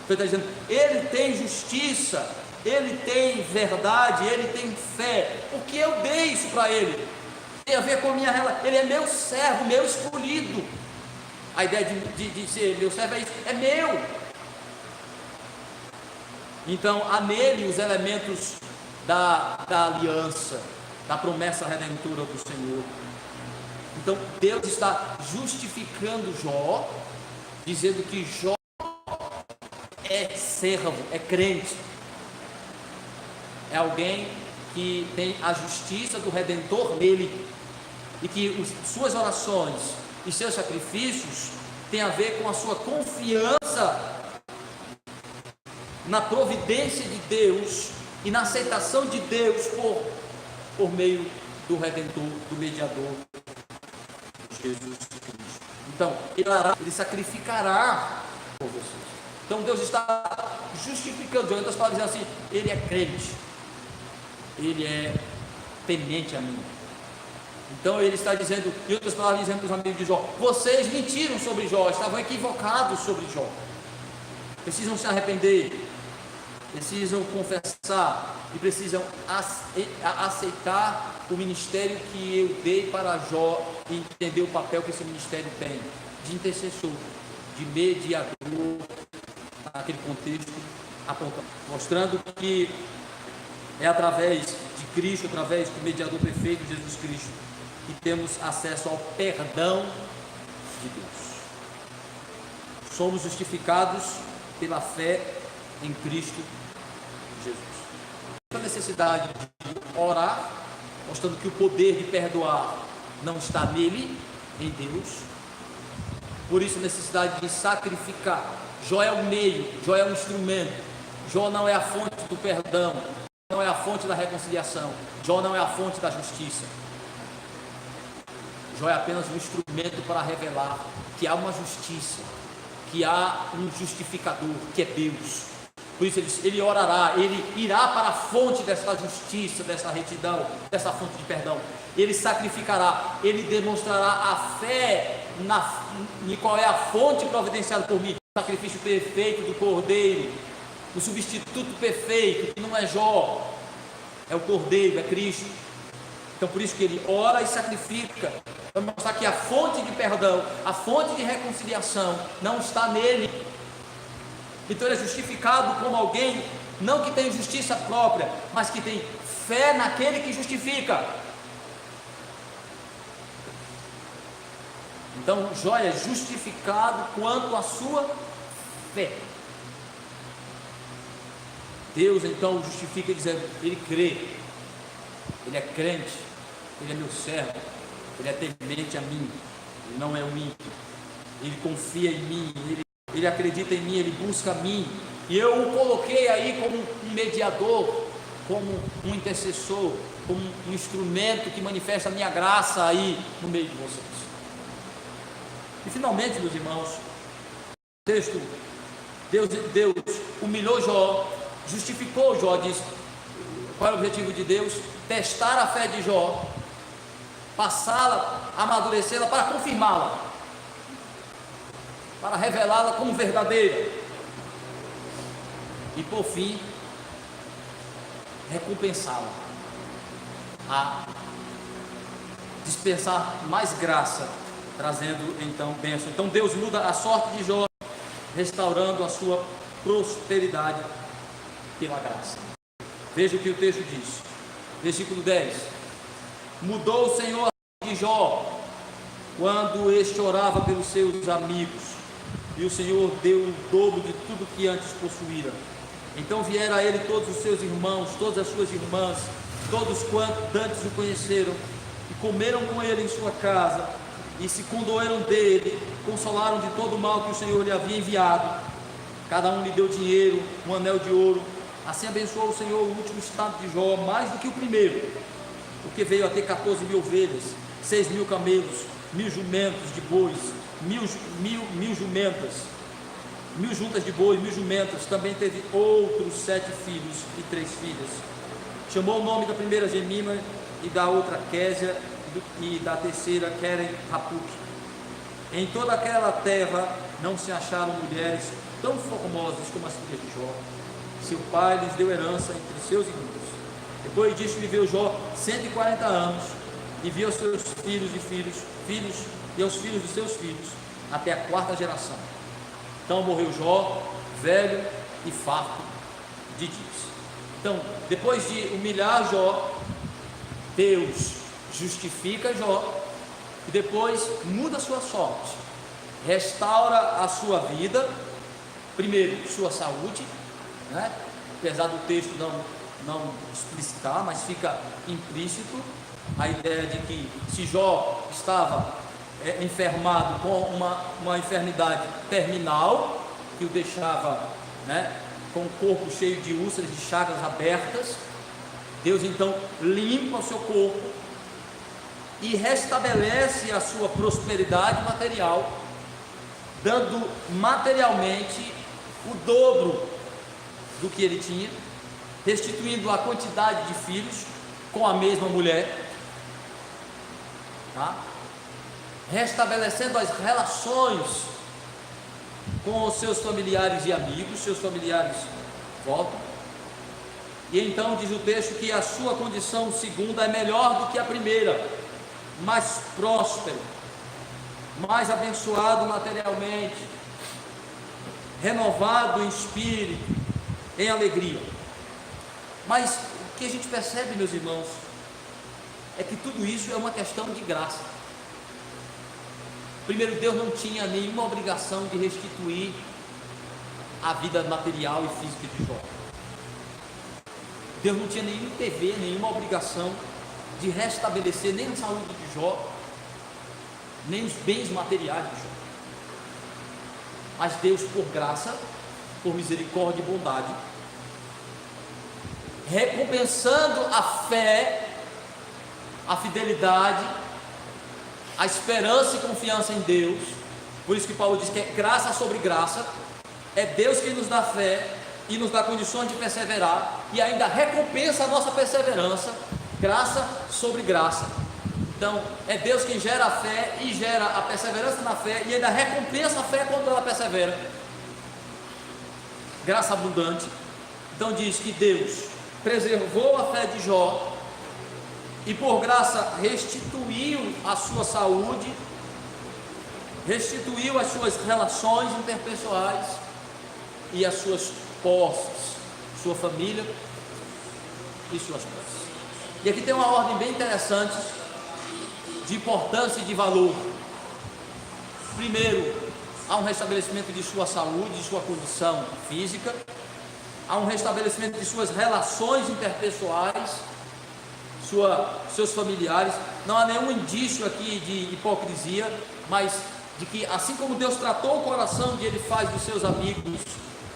Então ele está dizendo: ele tem justiça, ele tem verdade, ele tem fé, porque eu dei isso para ele. Tem a ver com a minha relação. Ele é meu servo, meu escolhido. A ideia de ser meu servo é isso, é meu. Então há nele os elementos da aliança, da promessa redentora do Senhor. Então Deus está justificando Jó, dizendo que Jó é servo, é crente, é alguém que tem a justiça do Redentor nele, e que suas orações e seus sacrifícios têm a ver com a sua confiança na providência de Deus e na aceitação de Deus por meio do Redentor, do mediador, Jesus Cristo. Então ele sacrificará por vocês. Então Deus está justificando, de outras palavras, dizendo assim: ele é crente, ele é temente a mim. Então ele está dizendo, em outras palavras, dizendo para os amigos de Jó: vocês mentiram sobre Jó, estavam equivocados sobre Jó, precisam se arrepender, precisam confessar e precisam aceitar o ministério que eu dei para Jó e entender o papel que esse ministério tem de intercessor, de mediador naquele contexto, apontando, mostrando que é através de Cristo, através do mediador perfeito, Jesus Cristo, que temos acesso ao perdão de Deus. Somos justificados pela fé em Cristo Jesus. A necessidade de orar, mostrando que o poder de perdoar não está nele, em Deus. Por isso a necessidade de sacrificar. Jó é o meio, Jó é um instrumento. Jó não é a fonte do perdão, não é a fonte da reconciliação. Jó não é a fonte da justiça. Jó é apenas um instrumento para revelar que há uma justiça, que há um justificador, que é Deus. Por isso ele orará, ele irá para a fonte dessa justiça, dessa retidão, dessa fonte de perdão. Ele sacrificará, ele demonstrará a fé em qual é a fonte providenciada por mim. O sacrifício perfeito do Cordeiro, o substituto perfeito, que não é Jó, é o Cordeiro, é Cristo. Então por isso que ele ora e sacrifica, para mostrar que a fonte de perdão, a fonte de reconciliação não está nele. Então ele é justificado como alguém, não que tem justiça própria, mas que tem fé naquele que justifica. Então Jó é justificado quanto à sua fé. Deus então o justifica dizendo, ele crê, ele é crente, ele é meu servo, ele é temente a mim, ele não é um ímpio, ele confia em mim, ele acredita em mim, ele busca a mim, e eu o coloquei aí como um mediador, como um intercessor, como um instrumento que manifesta a minha graça aí no meio de vocês. E finalmente, meus irmãos, o texto, Deus humilhou Jó, justificou Jó, diz, qual é o objetivo de Deus? Testar a fé de Jó, passá-la, amadurecê-la para confirmá-la, para revelá-la como verdadeira, e por fim recompensá-la, a dispensar mais graça, trazendo então bênção. Então Deus muda a sorte de Jó, restaurando a sua prosperidade pela graça. Veja o que o texto diz, versículo 10: mudou o Senhor a sorte de Jó quando este orava pelos seus amigos, e o Senhor deu o dobro de tudo que antes possuíra. Então vieram a ele todos os seus irmãos, todas as suas irmãs, todos quantos antes o conheceram, e comeram com ele em sua casa, e se condoeram dele, consolaram de todo o mal que o Senhor lhe havia enviado. Cada um lhe deu dinheiro, um anel de ouro. Assim abençoou o Senhor o último estado de Jó, mais do que o primeiro, porque veio a ter 14.000 ovelhas, 6.000 camelos, 1.000 jumentos de bois, 1.000 jumentas, 1.000 juntas de bois, 1.000 jumentas. Também teve outros 7 filhos e 3 filhas. Chamou o nome da primeira Gemima, e da outra Késia, e da terceira Queren Rapuque. Em toda aquela terra não se acharam mulheres tão formosas como as filhas de Jó. Seu pai lhes deu herança entre seus irmãos. Depois disso viveu Jó 140 anos, e viu aos seus filhos e aos filhos de seus filhos, até a 4ª geração. Então morreu Jó, velho e farto de dias. Então, depois de humilhar Jó, Deus justifica Jó, e depois muda a sua sorte, restaura a sua vida, primeiro sua saúde, né? Apesar do texto não explicitar, mas fica implícito a ideia de que se Jó estava enfermado com uma enfermidade terminal, que o deixava, né, com o corpo cheio de úlceras, de chagas abertas, Deus então limpa o seu corpo e restabelece a sua prosperidade material, dando materialmente o dobro do que ele tinha, restituindo a quantidade de filhos com a mesma mulher, tá? Restabelecendo as relações com os seus familiares e amigos. Seus familiares voltam, e então diz o texto que a sua condição segunda é melhor do que a primeira, mais próspero, mais abençoado materialmente, renovado em espírito, em alegria. Mas o que a gente percebe, meus irmãos, é que tudo isso é uma questão de graça. Primeiro, Deus não tinha nenhuma obrigação de restituir a vida material e física de Jó. Deus não tinha nenhum dever, nenhuma obrigação de restabelecer nem a saúde de Jó, nem os bens materiais de Jó. Mas Deus, por graça, por misericórdia e bondade, recompensando a fé, a fidelidade, a esperança e confiança em Deus, Por isso que Paulo diz que é graça sobre graça, é Deus quem nos dá fé e nos dá condições de perseverar, e ainda recompensa a nossa perseverança, graça sobre graça. Então, é Deus quem gera a fé e gera a perseverança na fé, e ainda recompensa a fé quando ela persevera. Graça abundante. Então diz que Deus preservou a fé de Jó, e por graça restituiu a sua saúde, restituiu as suas relações interpessoais e as suas posses, sua família e suas posses. E aqui tem uma ordem bem interessante de importância e de valor. Primeiro, há um restabelecimento de sua saúde, de sua condição física, há um restabelecimento de suas relações interpessoais, seus familiares. Não há nenhum indício aqui de hipocrisia, mas de que assim como Deus tratou o coração de Elifaz dos seus amigos,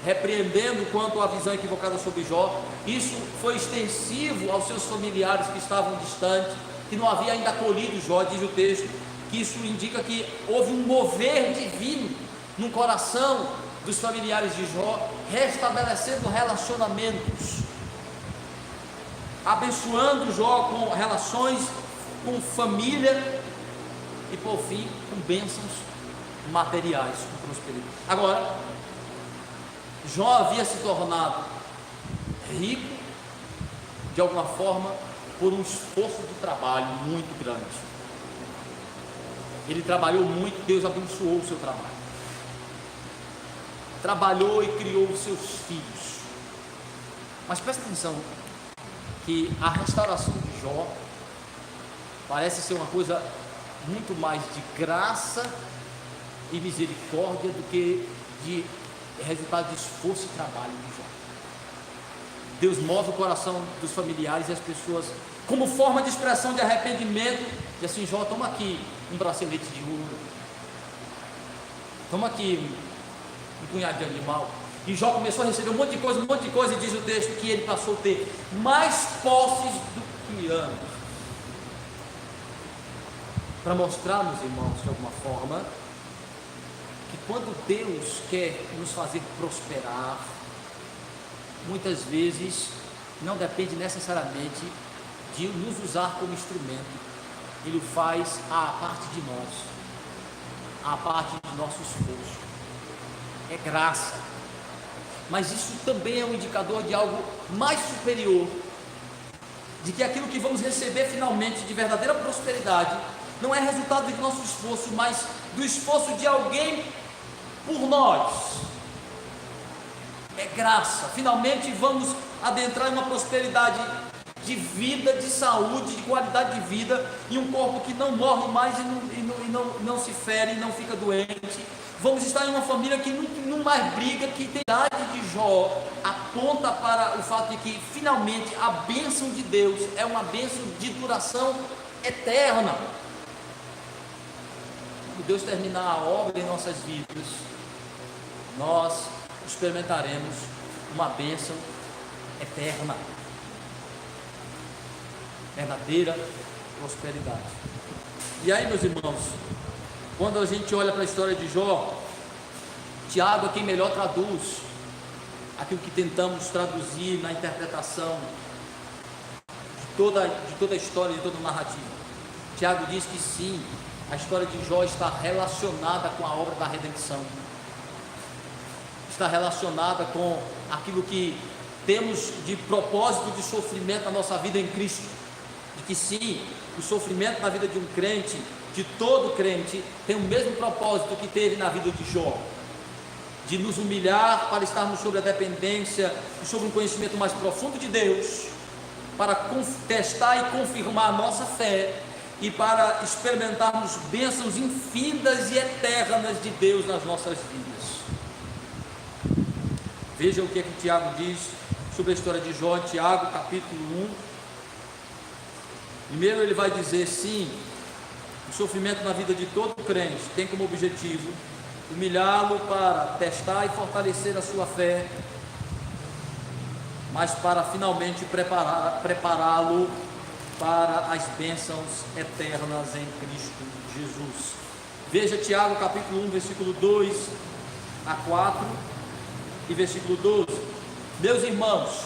repreendendo quanto à visão equivocada sobre Jó, isso foi extensivo aos seus familiares que estavam distantes, que não havia ainda acolhido Jó. Diz o texto que isso indica que houve um mover divino no coração dos familiares de Jó, restabelecendo relacionamentos, abençoando Jó com relações com família e por fim com bênçãos materiais, com prosperidade. Agora, Jó havia se tornado rico de alguma forma por um esforço de trabalho muito grande. Ele trabalhou muito, Deus abençoou o seu trabalho. Trabalhou e criou os seus filhos. Mas presta atenção que a restauração de Jó parece ser uma coisa muito mais de graça e misericórdia do que de resultado de esforço e trabalho de Jó. Deus move o coração dos familiares e as pessoas, como forma de expressão de arrependimento, e assim: Jó, toma aqui um bracelete de ouro, toma aqui um punhado de animal. E Jó começou a receber um monte de coisa, e diz o texto que ele passou a ter mais posses do que anos, para mostrar, meus irmãos, de alguma forma, que quando Deus quer nos fazer prosperar, muitas vezes não depende necessariamente de nos usar como instrumento. Ele faz a parte de nós, a parte de nosso esforço. É graça. Mas isso também é um indicador de algo mais superior, de que aquilo que vamos receber finalmente de verdadeira prosperidade não é resultado do nosso esforço, mas do esforço de alguém por nós. É graça. Finalmente vamos adentrar em uma prosperidade de vida, de saúde, de qualidade de vida, e um corpo que não morre mais e não se fere, não fica doente. Vamos estar em uma família que não mais briga, que tem a idade de Jó aponta para o fato de que finalmente a bênção de Deus é uma bênção de duração eterna. Quando Deus terminar a obra em nossas vidas, nós experimentaremos uma bênção eterna, verdadeira prosperidade. E aí, meus irmãos, quando a gente olha para a história de Jó, Tiago é quem melhor traduz aquilo que tentamos traduzir na interpretação de toda a história, de toda a narrativa. Tiago diz que sim, a história de Jó está relacionada com a obra da redenção, está relacionada com aquilo que temos de propósito de sofrimento na nossa vida em Cristo, de que sim, o sofrimento na vida de um crente, de todo crente, tem o mesmo propósito que teve na vida de Jó, de nos humilhar para estarmos sobre a dependência e sobre um conhecimento mais profundo de Deus, para testar e confirmar a nossa fé e para experimentarmos bênçãos infinitas e eternas de Deus nas nossas vidas. Veja o que Tiago diz sobre a história de Jó, Tiago capítulo 1. Primeiro ele vai dizer: sim, o sofrimento na vida de todo crente tem como objetivo humilhá-lo para testar e fortalecer a sua fé, mas para finalmente prepará-lo para as bênçãos eternas em Cristo Jesus. Veja Tiago capítulo 1, versículo 2 a 4 e versículo 12. Meus irmãos,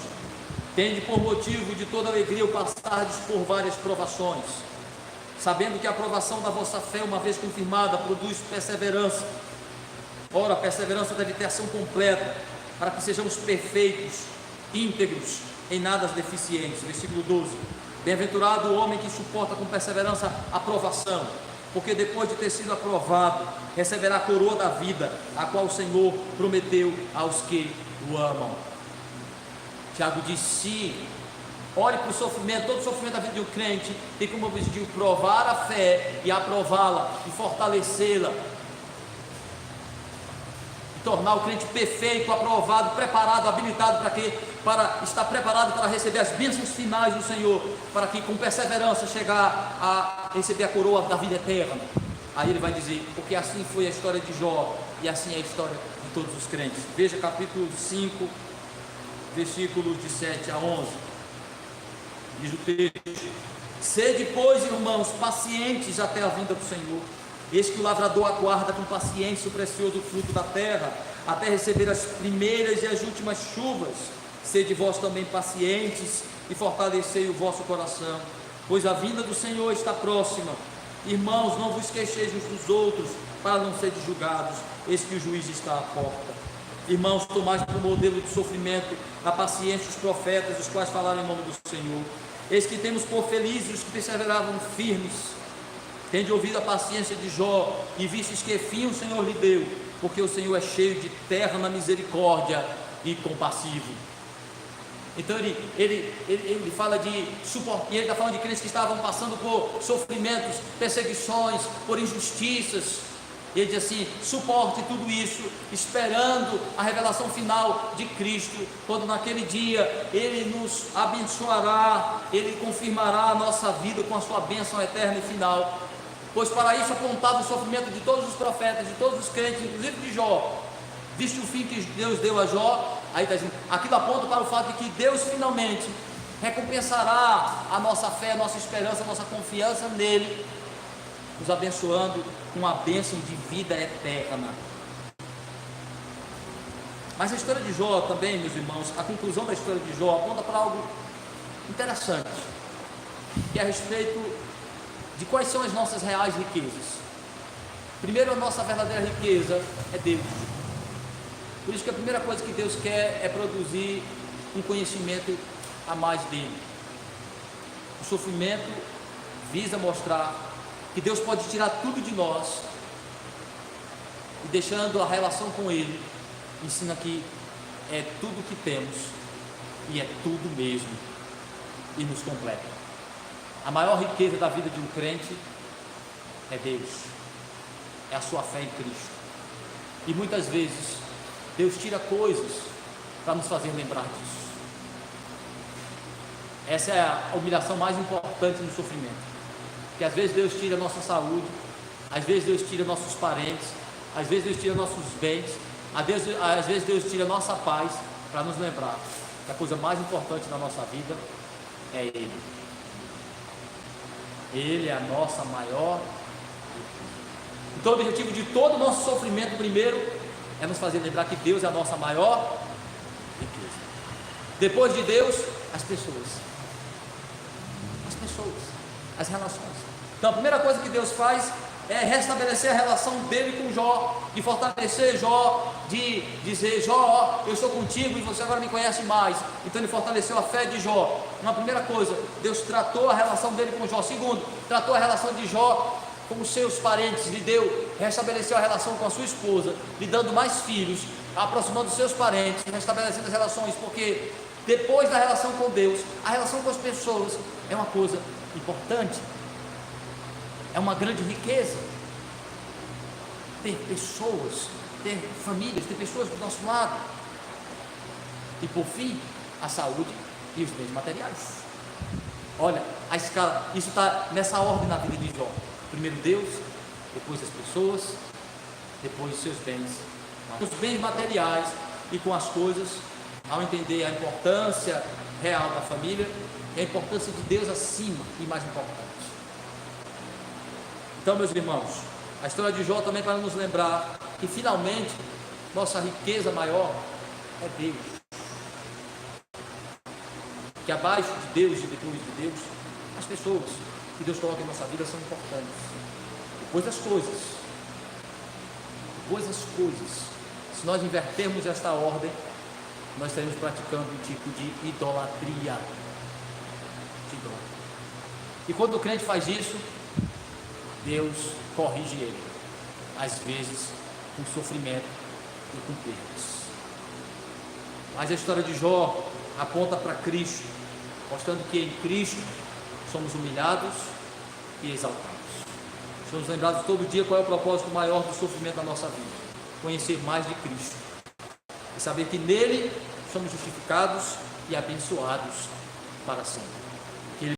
tende por motivo de toda alegria o passardes por várias provações, sabendo que a aprovação da vossa fé, uma vez confirmada, produz perseverança. Ora, a perseverança deve ter ação completa, para que sejamos perfeitos, íntegros, em nada deficientes. Versículo 12. Bem-aventurado o homem que suporta com perseverança a provação, porque depois de ter sido aprovado, receberá a coroa da vida, a qual o Senhor prometeu aos que o amam. Tiago diz: se olhe para o sofrimento, todo sofrimento da vida de um crente tem como objetivo provar a fé e aprová-la e fortalecê-la, e tornar o crente perfeito, aprovado, preparado, habilitado para estar preparado para receber as bênçãos finais do Senhor, para que com perseverança chegar a receber a coroa da vida eterna. Aí ele vai dizer: porque assim foi a história de Jó, e assim é a história de todos os crentes. Veja capítulo 5, versículos de 7 a 11. Diz o texto: sede, pois, irmãos, pacientes até a vinda do Senhor. Eis que o lavrador aguarda com paciência o precioso fruto da terra, até receber as primeiras e as últimas chuvas. Sede vós também pacientes e fortalecei o vosso coração, pois a vinda do Senhor está próxima. Irmãos, não vos queixeis uns dos outros, para não serdes julgados, eis que o juiz está à porta. Irmãos, tomais por modelo de sofrimento a paciência dos profetas, os quais falaram em nome do Senhor. Eis que temos por felizes os que perseveravam firmes. Tende ouvido a paciência de Jó, e vistes que fim o Senhor lhe deu, porque o Senhor é cheio de terna misericórdia e compassivo. Então ele fala de suporte, e ele está falando de crentes que estavam passando por sofrimentos, perseguições, por injustiças. E ele diz assim: suporte tudo isso, esperando a revelação final de Cristo, quando naquele dia Ele nos abençoará, Ele confirmará a nossa vida com a sua bênção eterna e final. Pois para isso apontava o sofrimento de todos os profetas, de todos os crentes, inclusive de Jó. Visto o fim que Deus deu a Jó, aí está dizendo, aquilo aponta para o fato de que Deus finalmente recompensará a nossa fé, a nossa esperança, a nossa confiança nele, nos abençoando com a bênção de vida eterna. Mas a história de Jó também, meus irmãos, a conclusão da história de Jó aponta para algo interessante, que é a respeito de quais são as nossas reais riquezas. Primeiro, a nossa verdadeira riqueza é Deus. Por isso que a primeira coisa que Deus quer é produzir um conhecimento a mais dele. O sofrimento visa mostrar que Deus pode tirar tudo de nós, e deixando a relação com Ele, ensina que é tudo que temos, e é tudo mesmo, e nos completa. A maior riqueza da vida de um crente é Deus, é a sua fé em Cristo. E muitas vezes Deus tira coisas para nos fazer lembrar disso. Essa é a humilhação mais importante no sofrimento, que às vezes Deus tira nossa saúde, às vezes Deus tira nossos parentes, às vezes Deus tira nossos bens, às vezes Deus tira nossa paz, para nos lembrar que a coisa mais importante da nossa vida é Ele. Ele é a nossa maior riqueza. Então o objetivo de todo o nosso sofrimento, primeiro, é nos fazer lembrar que Deus é a nossa maior riqueza. Depois de Deus, as pessoas, as relações. Então a primeira coisa que Deus faz é restabelecer a relação dele com Jó, de fortalecer Jó, de dizer: Jó, eu estou contigo e você agora me conhece mais. Então ele fortaleceu a fé de Jó. Uma primeira coisa, Deus tratou a relação dele com Jó. Segundo, tratou a relação de Jó com os seus parentes, restabeleceu a relação com a sua esposa, lhe dando mais filhos, aproximando os seus parentes, restabelecendo as relações, porque depois da relação com Deus, a relação com as pessoas é uma coisa importante. É uma grande riqueza ter pessoas, ter famílias, ter pessoas do nosso lado. E por fim, a saúde e os bens materiais. Olha, a escala, isso está nessa ordem na vida de Jó. Primeiro Deus, depois as pessoas, depois os seus bens. Os bens materiais e com as coisas, ao entender a importância real da família e a importância de Deus acima e mais importante. Então, meus irmãos, A história de Jó também para nos lembrar que finalmente nossa riqueza maior é Deus. Que abaixo de Deus e depois de Deus, as pessoas que Deus coloca em nossa vida são importantes. Depois das coisas. Se nós invertermos esta ordem, nós estaremos praticando um tipo de idolatria. E quando o crente faz isso, Deus corrige ele, às vezes com sofrimento e com perdas. Mas a história de Jó aponta para Cristo, mostrando que em Cristo somos humilhados e exaltados. Somos lembrados todo dia qual é o propósito maior do sofrimento da nossa vida: conhecer mais de Cristo e saber que nele somos justificados e abençoados para sempre.